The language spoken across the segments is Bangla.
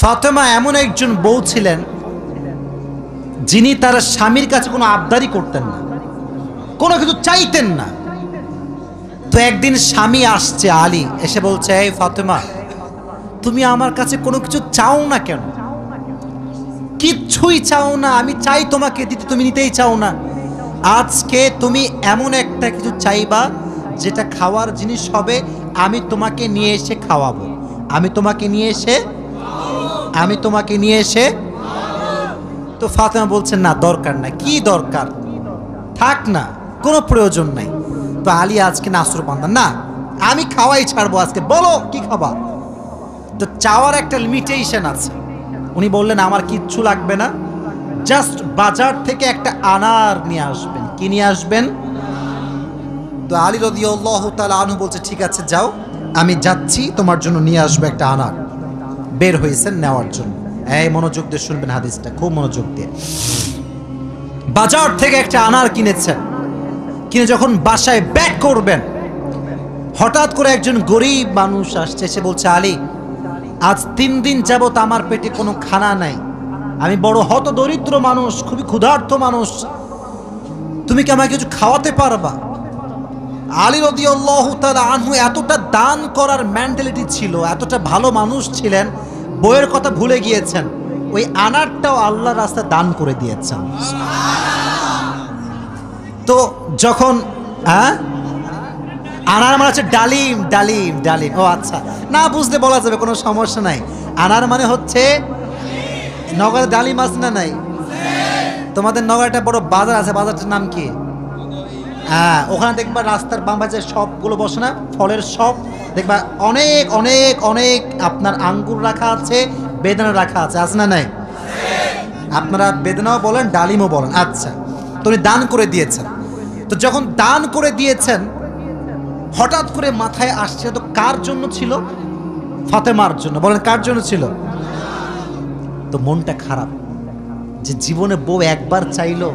ফাতেমা এমন একজন বউ ছিলেন যিনি তার স্বামীর কাছে কোনো আবদারি করতেন না, কোনো কিছু চাইতেন না। তো একদিন স্বামী আসছে, আলী এসে বলছে, এই ফাতেমা, তুমি আমার কাছে কোনো কিছু চাও না কেন? কিচ্ছুই চাও না, আমি চাই তোমাকে দিতে, তুমি নিতেই চাও না। আজকে তুমি এমন একটা কিছু চাইবা যেটা খাওয়ার জিনিস হবে, আমি তোমাকে নিয়ে এসে খাওয়াবো, আমি তোমাকে নিয়ে এসে। তো ফাতেমা বলছেন, না দরকার নাই। কি দরকার, থাক না, কোনো প্রয়োজন নাই। তো আলী আজকে নাসর বান্দা, না আমি খাওয়াই ছাড়বো আজকে, বলো কি খাবা। তো চাওয়ার একটা লিমিটেশন আছে। উনি বললেন, আমার কিচ্ছু লাগবে না, জাস্ট বাজার থেকে একটা আনার নিয়ে আসবেন। কি নিয়ে আসবেন? তো আলী রাদিয়াল্লাহু তাআলা আনহু বলছে, ঠিক আছে যাও, আমি যাচ্ছি, তোমার জন্য নিয়ে আসবো একটা আনার। বের হয়েছেন নেওয়ার জন্য। এই মনোযোগ দিয়ে শুনবেন হাদিসটা, খুব মনোযোগ দিয়ে। বাজার থেকে একটা আনার কিনেছেন, কিনে যখন বাসায় ব্যাক করবেন, হঠাৎ করে একজন গরিব মানুষ আসছে, সে বলছে, আলী, আজ 3 দিন যাবত আমার পেটে কোনো খানা নাই, আমি বড় হত দরিদ্র মানুষ, খুবই ক্ষুধার্ত মানুষ, তুমি কি আমাকে কিছু খাওয়াতে পারবা? আলী রাদিয়াল্লাহু তাআলা আনহু এতটা দান করার মেন্টালিটি ছিল, এতটা ভালো মানুষ ছিলেন, বইয়ের কথা ভুলে গিয়েছেন, ওই আনারটাও আল্লাহর রাস্তায় দান করে দিয়েছেন। তো যখন আনার মানে হচ্ছে ডালিম, ডালিম, ডালিম। ও আচ্ছা, না বুঝলে বলা যাবে, কোনো সমস্যা নাই। আনার মানে হচ্ছে, নগরে ডালিম আছে না নাই? তোমাদের নগরে একটা বড় বাজার আছে, বাজারটার নাম কি? হ্যাঁ, ওখানে দেখবা রাস্তার বাম পাশে সবগুলো বসে না, ফলের সব দেখবা, অনেক অনেক অনেক আপনার আঙ্গুর রাখা আছে, বেদানা রাখা আছে, আছে না নাই? আপনারা বেদানাও বলেন, ডালিমও বলেন। আচ্ছা, তো উনি দান করে দিয়েছেন। তো যখন দান করে দিয়েছেন, হঠাৎ করে মাথায় আসছে, তো কার জন্য ছিল? ফাতেমার জন্য। বলেন, কার জন্য ছিল? তো মনটা খারাপ যে জীবনে বউ একবার চাইলো,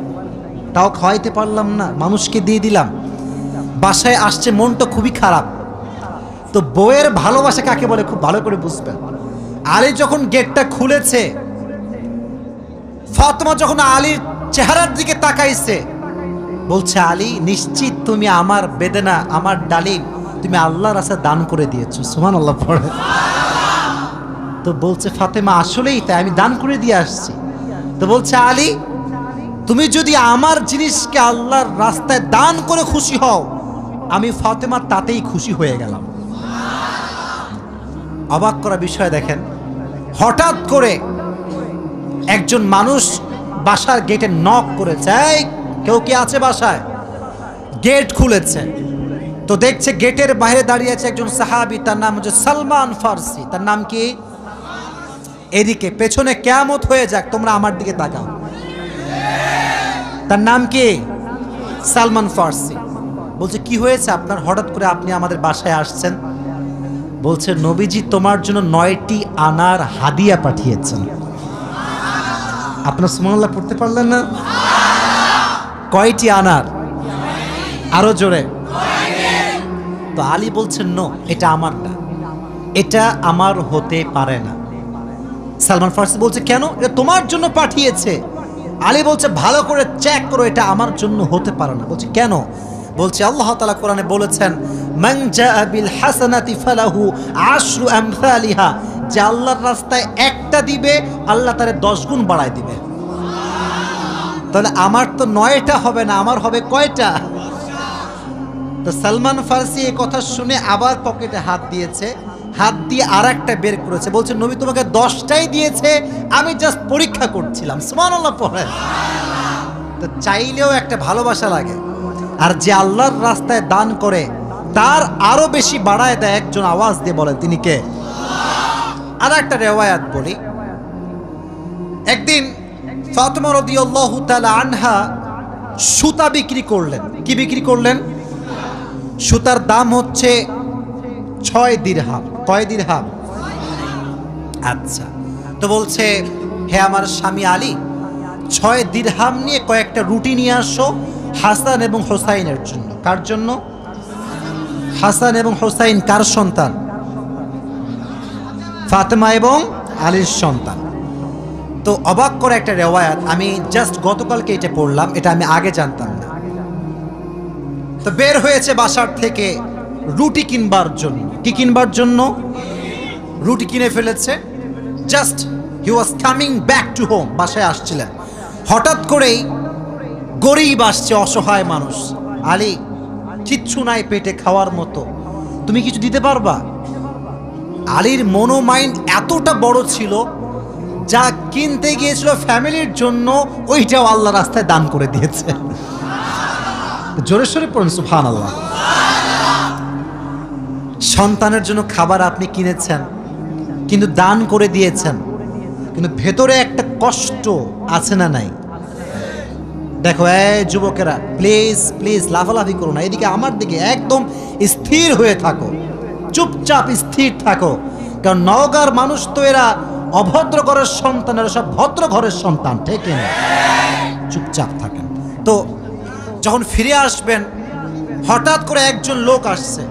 তাও খাওয়াইতে পারলাম না, মানুষকে দিয়ে দিলাম। বাসায় আসছে, মনটা খুবই খারাপ। তো বউয়ের ভালোবাসা কাকে বলে খুব ভালো করে বুঝবেন। আলী যখন গেটটা খুলেছে, ফাতেমা যখন আলীর চেহারার দিকে তাকাইছে, বলছে, আলী, নিশ্চিত তুমি আমার বেদনা, আমার ডালিম তুমি আল্লাহর রাস্তায় দান করে দিয়েছো। সুবহানাল্লাহ পড়ে। তো বলছে ফাতেমা, আসলেই তাই, আমি দান করে দিয়ে আসছি। তো বলছে, আলী, তুমি যদি আমার জিনিসকে আল্লাহর রাস্তায় দান করে খুশি হও, আমি ফাতেমা তাতেই খুশি হয়ে গেলাম। অবাক করা বিষয় দেখেন, হঠাৎ করে একজন মানুষ বাসার গেটে নক করেছে, এই কেউ কি আছে বাসায়? গেট খুলেছে, তো দেখছে গেটের বাইরে দাঁড়িয়ে আছে একজন সাহাবী, তার নাম হচ্ছে সালমান ফারসি। তার নাম কি? এদিকে পেছনে কিয়ামত হয়ে যাক, তোমরা আমার দিকে তাকাও। তার নাম কি? সালমান ফারসি। বলছে, কি হয়েছে আপনার, হঠাৎ করে আপনি আমাদের বাসায় আসছেন? বলছে, নবীজি তোমার জন্য 9টি আনার হাদিয়া পাঠিয়েছেন। আপনার সুবহানাল্লাহ পড়তে পারলেন না? কয়টি আনার? আরো জোরে। তো আলী বলছেন, নো, এটা আমার না, এটা আমার হতে পারে না। সালমান ফারসি বলছে, কেন? এটা তোমার জন্য পাঠিয়েছে। আলী বলছে, ভালো করে চেক করো, এটা আমার জন্য হতে পারে না। বলছে, কেন? বলছে, আল্লাহ তাআলা কোরআনে বলেছেন, মান জাআ বিল হাসানাতি ফালাহু আশরু আমসালিহা, যে আল্লাহর রাস্তায় একটা দিবে, আল্লাহ তারে 10 গুণ বাড়ায় দিবে। তাহলে আমার তো 9টা হবে না, আমার হবে কয়টা? তো সালমান ফারসি এই কথা শুনে আবার পকেটে হাত দিয়েছে, হাত দিয়ে আর একটা বের করেছে, বলছে, নবী তোমাকে 10টাই দিয়েছে, আমি জাস্ট পরীক্ষা করছিলাম। সুবহানাল্লাহ পড়ে। তো চাইলেও একটা ভালোবাসা লাগে, আর যে আল্লাহর রাস্তায় দান করে তার আরো বেশি বাড়ায় দেয়। একজন আওয়াজ দিয়ে বলেন, তিনি কে? আর একটা রিওয়ায়াত বলি। একদিন ফাতেমা রাদিয়াল্লাহু তাআলা আনহা সুতা বিক্রি করলেন। কি বিক্রি করলেন? সুতার দাম হচ্ছে 6 দিরহাম। কয় দিরহাম? আচ্ছা, তো বলছে, হে আমার স্বামী আলী, 6 দিরহাম নিয়ে কয়েকটা রুটি নিয়ে আসো হাসান এবং হোসাইনের জন্য। কার জন্য? হাসান এবং হোসাইন কার সন্তান? ফাতেমা এবং আলীর সন্তান। তো অবাক করে একটা রেওয়ায়াত, আমি জাস্ট গতকালকে এটা পড়লাম, এটা আমি আগে জানতাম না। তো বের হয়েছে বাসার থেকে রুটি কিনবার জন্য। কি কিনবার জন্য? রুটি কিনে ফেলেছে। Just he was coming back to home, বাসায় আসছিলেন। হঠাৎ করেই গরিব আসছে, অসহায় মানুষ। আলী, কিচ্ছু নাই পেটে খাওয়ার মতো, তুমি কিছু দিতে পারবা? আলীর মনোমাইন্ড এতটা বড় ছিল, যা কিনতে গিয়েছিল ফ্যামিলির জন্য ওইটাও আল্লাহ রাস্তায় দান করে দিয়েছে। জোরে সোরে পড়ুন সুবহানাল্লাহ। সন্তানের জন্য খাবার আপনি কিনেছেন, কিন্তু দান করে দিয়েছেন, কিন্তু ভেতরে একটা কষ্ট আছে না নাই? দেখো যুবকেরা, প্লিজ প্লিজ লাফালাফি করো না, এদিকে আমার দিকে একদম স্থির হয়ে থাকো, চুপচাপ স্থির থাকো। কারণ নওগাঁর মানুষ তো এরা অভদ্র ঘরের সন্তান, এরা সব ভদ্র ঘরের সন্তান, ঠিক না? চুপচাপ থাকেন। তো যখন ফিরে আসবেন, হঠাৎ করে একজন লোক আসছে,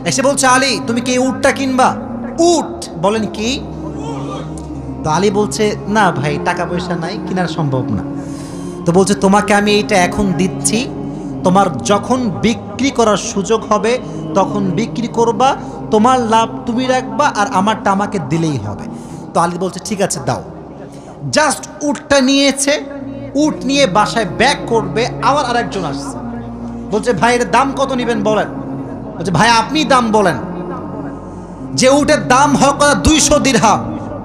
এসে বলছে, আলী তুমি কি উটটা কিনবা? উট? বলেন কি? তো আলী বলছে, না ভাই, টাকা পয়সা নাই, কেনার সম্ভব না। তো বলছে, তোমাকে আমি এইটা এখন দিচ্ছি, তোমার যখন বিক্রি করার সুযোগ হবে তখন বিক্রি করবা, তোমার লাভ তুমি রাখবা, আর আমারটা আমাকে দিলেই হবে। তো আলী বলছে, ঠিক আছে দাও। জাস্ট উটটা নিয়েছে, উট নিয়ে বাসায় ব্যাক করবে, আবার আরেকজন আসছে, বলছে, ভাই এর দাম কত নেবেন বলেন? বলছে, ভাই আপনি দাম বলেন। যে উটের দাম হয় 200 দিরহাম,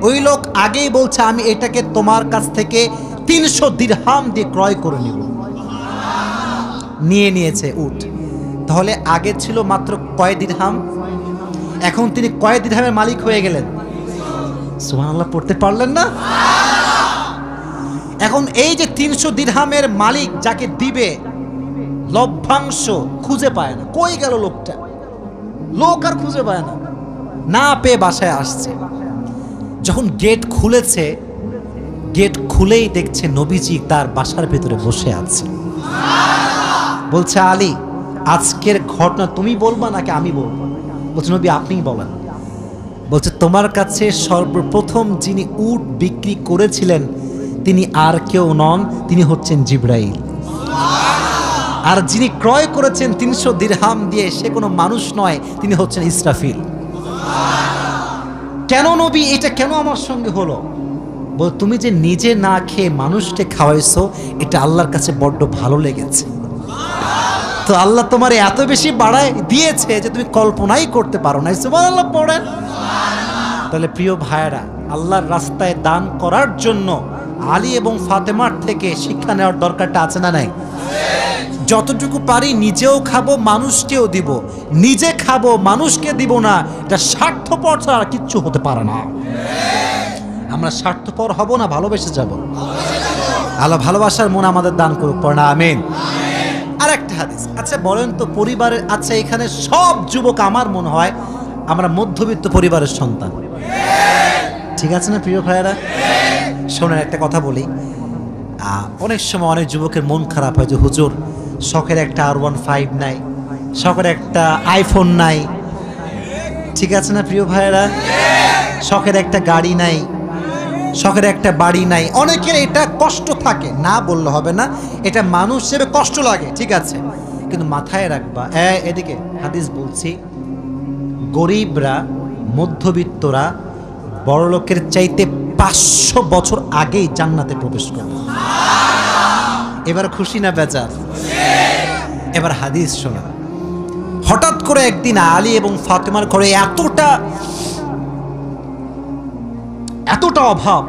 ওই লোক আগেই বলছে, আমি এটাকে তোমার কাছ থেকে 300 দিরহাম দিয়ে ক্রয় করে নিব। নিয়ে নিয়েছে উট। তাহলে আগে ছিল মাত্র কয় দিরহাম, এখন তিনি কয় দিরহামের মালিক হয়ে গেলেন? সুবহানাল্লাহ পড়তে পারলেন না? এখন এই যে 300 দিরহামের মালিক যাকে দিবে, লভ্যাংশ খুঁজে পায় না। কই গেল লোকটা? লোক আর খুঁজে পায় না, না পেয়ে বাসায় আসছে। যখন গেট খুলেছে, গেট খুলেই দেখছে নবীজি তার বাসার ভেতরে বসে আছে। বলছে, আলী আজকের ঘটনা তুমি বলবা নাকি আমি বলবো? বলছে, নবী আপনিই বলেন। বলছে, তোমার কাছে সর্বপ্রথম যিনি উট বিক্রি করেছিলেন তিনি আর কেউ নন, তিনি হচ্ছেন জিবরাইল। আর যিনি ক্রয় করেছেন 300 দিরহাম দিয়ে, সে কোনো মানুষ নয়, তিনি হচ্ছেন ইসরাফিল। কেন নবী, এটা কেন আমার সঙ্গে হলো? বল, তুমি যে নিজে না খেয়ে মানুষকে খাওয়াইছো, এটা আল্লাহর কাছে বড্ড ভালো লেগেছে। তো আল্লাহ তোমার এত বেশি বাড়ায় দিয়েছে যে তুমি কল্পনাই করতে পারো না। সুবহানাল্লাহ পড়েন। তাহলে প্রিয় ভাইয়েরা, আল্লাহর রাস্তায় দান করার জন্য আলী এবং ফাতেমার থেকে শিক্ষা নেওয়ার দরকারটা আছে না নাই? যতটুকু পারি নিজেও খাবো, মানুষকেও দিব। নিজে খাবো, মানুষকে দিব না, এটা স্বার্থপর ছাড়া কিচ্ছু হতে পারে না। আমরা স্বার্থপর হব না, ভালোবেসে যাব। আল্লাহ ভালোবাসার মন আমাদের দান করুক, পড়না আমিন। আর একটা হাদিস, আচ্ছা বলেন তো পরিবারের, আচ্ছা এখানে সব যুবক আমার মনে হয় আমরা মধ্যবিত্ত পরিবারের সন্তান, ঠিক আছে না প্রিয় ভাইয়েরা? শোনেন একটা কথা বলি, অনেক সময় অনেক যুবকের মন খারাপ হয় যে হুজুর শখের একটা R15 নাই, শখের একটা আইফোন নাই, ঠিক আছে না প্রিয় ভাইয়েরা? শখের একটা গাড়ি নাই, শখের একটা বাড়ি নাই। অনেকের এটা কষ্ট থাকে, না বললে হবে না, এটা মানুষ হিসেবে কষ্ট লাগে, ঠিক আছে, কিন্তু মাথায় রাখবা, এদিকে হাদিস বলছি, গরিবরা, মধ্যবিত্তরা বড়লোকের চাইতে 500 বছর আগেই জান্নাতে প্রবেশ করবে। এবার খুশি না বেজার? এবার হাদিস শোনা। হঠাৎ করে একদিন আলী এবং ফাতেমার ঘরে এতটা অভাব,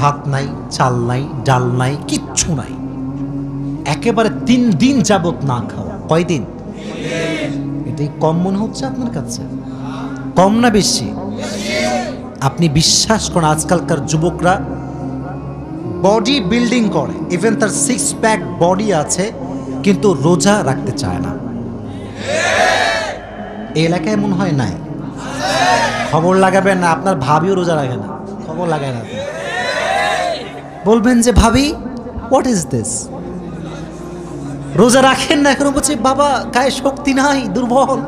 ভাত নাই, চাল নাই, ডাল নাই, কিচ্ছু নাই, একেবারে 3 দিন যাবত না খাওয়া। কয়দিন? এটাই কম মনে হচ্ছে আপনার কাছে? কম না বেশি? আপনি বিশ্বাস করেন, আজকালকার যুবকরা বডি বিল্ডিং করে, ইভেন তার 6 প্যাক বডি আছে, কিন্তু রোজা রাখতে চায় না। এই এলাকায় মনে হয় নাই? খবর লাগাবেন না, আপনার ভাবিও রোজা রাখে না, খবর লাগায় না। বলবেন যে ভাবি হোয়াট ইজ দিস, রোজা রাখেন না এখনো? বলছে বাবা গায়ে শক্তি নাই, দুর্বল।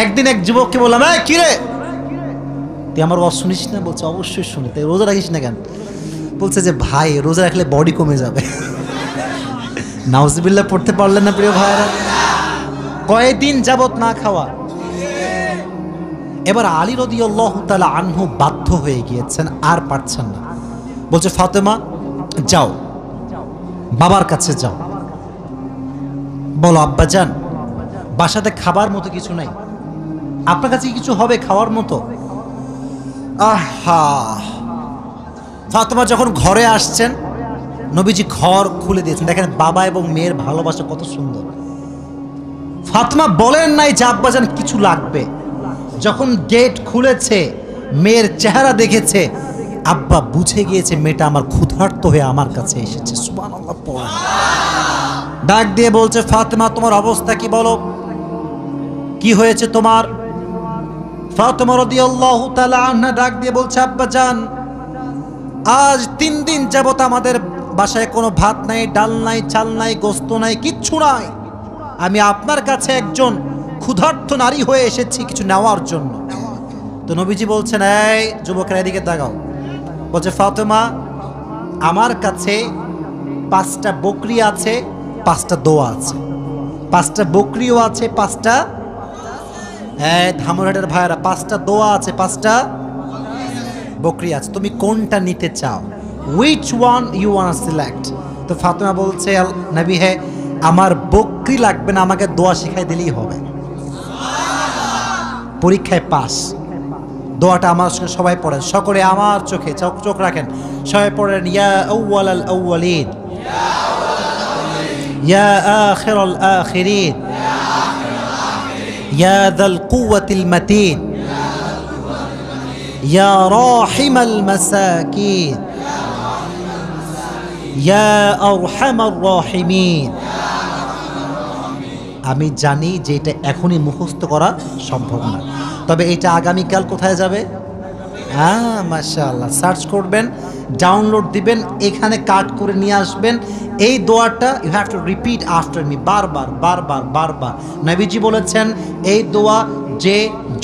একদিন এক যুবককে বললাম, কিরে তুই আমার ওয়াজ শুনিস না? বলছে অবশ্যই শুনি। তাই রোজা রাখিস না কেন? বলছে যে ভাই রোজা রাখলে বডি কমে যাবে। নাউজুবিল্লাহ পড়তে পারলেন না প্রিয় ভাইরা? কয়েকদিন যাবত না খাওয়া। এবার আলী রাদিয়াল্লাহু তাআলা আনহু বাধ্য হয়ে গিয়েছেন, আর পারছেন না। বলছে ফাতেমা যাও, বাবার কাছে যাও, বলো আব্বাজান বাসাতে খাবার মতো কিছু নাই, আপনার কাছে কিছু হবে খাওয়ার মতো? আহা! ফাতেমা যখন ঘরে আসছেন, নবীজি ঘর খুলে দিয়েছেন। দেখেন বাবা এবং মেয়ের ভালোবাসা কত সুন্দর। ফাতেমা বলেন নাই যে আব্বাজান কিছু লাগবে। যখন গেট খুলেছে, মেয়ের চেহারা দেখেছে, আব্বা বুঝে গিয়েছে মেয়েটা আমার ক্ষুধার্ত হয়ে আমার কাছে এসেছে। সুবহানাল্লাহ পড়া। ডাক দিয়ে বলছে ফাতেমা তোমার অবস্থা কি বলো, কি হয়েছে তোমার? ফাতেমা রাদিয়াল্লাহু তাআলা আনহা ডাক দিয়ে বলছে আব্বাজান আজ 3 দিন যাবত আমাদের বাসায় কোনো ভাত নাই, ডাল নাই, চাল নাই, গোস্ত নাই, কিচ্ছু নাই। আমি আপনার কাছে একজন ক্ষুধার্ত নারী হয়ে এসেছি কিছু নেওয়ার জন্য। তো নবীজি বলছেন এই যুবকেরা এদিকে তাকাও। বলছে ফাতেমা আমার কাছে 5টা বকরি আছে, 5টা দোয়া আছে। 5টা বকরিও আছে, 5টা ধামরাটের ভাইরা 5টা দোয়া আছে, 5টা বকরি আছে। তুমি কোনটা নিতে চাও? which one you want to select? তো ফাতেমা বলছে নবী হে আমার বকরি লাগবে না, আমাকে দোয়া শিখাই দিলেই হবে। পরীক্ষায় পাস। দোয়াটা আমার সঙ্গে সবাই পড়েন, সকলে আমার চোখে চোখ রাখেন, সবাই পড়েন ইয়া আউয়ালাল আউয়ালিন ইয়া আখিরাল আখিরিন ইয়া যাল কুওয়াতিল মাতিন ইয়া রাহিমাল মাসাকিন ইয়া আরহামার রাহিমিন। আমি জানি যে এটা এখনই মুখস্থ করা সম্ভব না, তবে এটা আগামীকাল কোথায় যাবে? মাশাআল্লাহ সার্চ করবেন, ডাউনলোড দিবেন, এখানে কাট করে নিয়ে আসবেন। এই দোয়াটা you have to repeat after me, বারবার বারবার বারবার। নবীজি বলেছেন এই দোয়া যে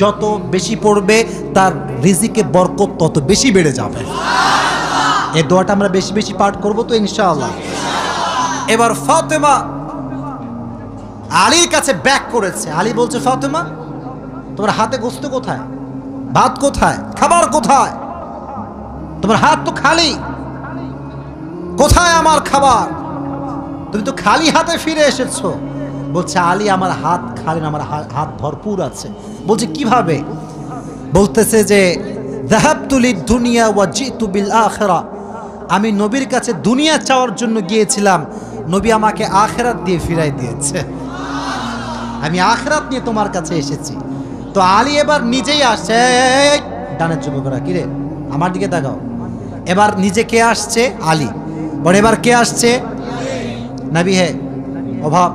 যত বেশি পড়বে তার রিজিকে বরকত তত বেশি বেড়ে যাবে। এই দোয়াটা আমরা বেশি বেশি পাঠ করব তো ইনশাআল্লাহ। এবার ফাতেমা আলীর কাছে ব্যাক করেছে। আলী বলছে ফাতেমা তোমার হাতে গোস্ত কোথায়, ভাত কোথায়, খাবার কোথায়? তোমার হাত তো খালি, কোথায় আমার খাবার? তুমি তো খালি হাতে ফিরে এসেছো। বলছে আলী আমার হাত খালি না, আমার হাত ভরপুর আছে। বলছে কিভাবে? বলতেছে যে যাহাবতু লিদ-দুনিয়া ওয়া জিতু বিল আখিরাহ, আমি নবীর কাছে দুনিয়া চাওয়ার জন্য গিয়েছিলাম, নবী আমাকে আখিরাত দিয়ে ফিরাই দিয়েছে। আমি আখিরাত নিয়ে তোমার কাছে এসেছি। তো আলী এবার নিজেই আসছে। ডানের যুবকরা কিরে আমার দিকে তাকাও। এবার নিজে কে আসছে? আলী। বলে এবার কে আসছে? নবী হে অভাব,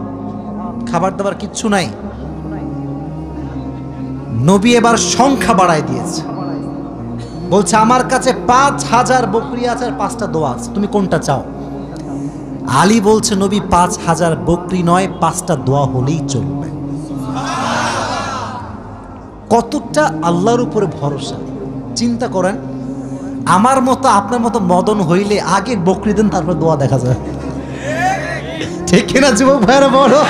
খাবার দাবার কিচ্ছু নাই। নবী এবার সংখ্যা বাড়ায় দিয়েছে। বলছে আমার কাছে 5000 বকরি আছে আর 5টা দোয়া আছে, তুমি কোনটা চাও? আলী বলছে নবী 5000 বকরি নয়, 5টা দোয়া হলেই চলবে। কতটা আল্লাহর উপরে ভরসা চিন্তা করেন। আমার মতো আপনার মতো মদন হইলে আগে বকরি দেন, তারপর দোয়া দেখা যায়। ঠিক কিনা যুবক ভাইরা বলো?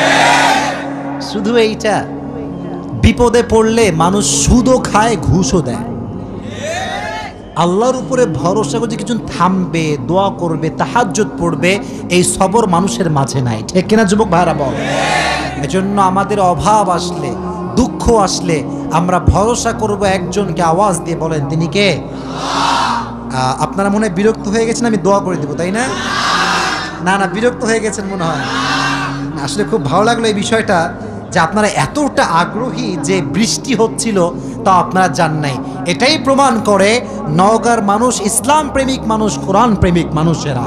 শুধু এইটা, বিপদে পড়লে মানুষ সুদও খায়, ঘুষও দেয়। আল্লাহর উপরে ভরসা করে কিছু থামবে, দোয়া করবে, তাহাজ্জুদ পড়বে, এই সবর মানুষের মাঝে নাই। ঠিক কিনা যুবক ভাইরা বল? এজন্য আমাদের অভাব আসলে, দুঃখ আসলে আমরা ভরসা করব একজনকে। আওয়াজ দিয়ে বলেন তিনি কে? আপনারা মনে হয় বিরক্ত হয়ে গেছেন, আমি দোয়া করে দেবো তাই না? না না বিরক্ত হয়ে গেছেন মনে হয়। আসলে খুব ভালো লাগলো এই বিষয়টা যে আপনারা এতটা আগ্রহী যে বৃষ্টি হচ্ছিল তা আপনারা জান নাই। এটাই প্রমাণ করে নওগাঁর মানুষ ইসলাম প্রেমিক মানুষ, কোরআন প্রেমিক মানুষেরা।